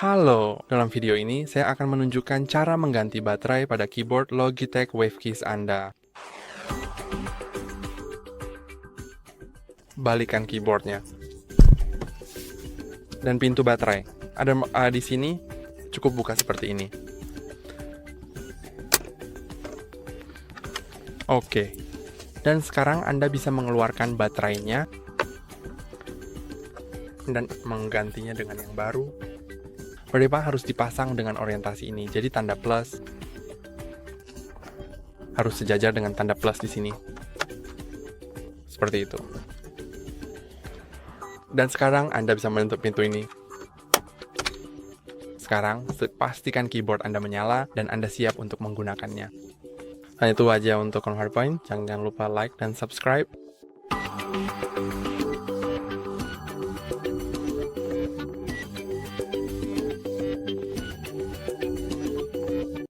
Halo, dalam video ini saya akan menunjukkan cara mengganti baterai pada keyboard Logitech Wave Keys Anda. Balikan keyboardnya. Dan pintu baterai. Ada di sini, cukup buka seperti ini. Oke. Dan sekarang Anda bisa mengeluarkan baterainya dan menggantinya dengan yang baru. Baterai harus dipasang dengan orientasi ini, jadi tanda plus harus sejajar dengan tanda plus di sini. Seperti itu. Dan sekarang Anda bisa menutup pintu ini. Sekarang, pastikan keyboard Anda menyala dan Anda siap untuk menggunakannya. Nah, itu aja untuk PowerPoint. Jangan lupa like dan subscribe.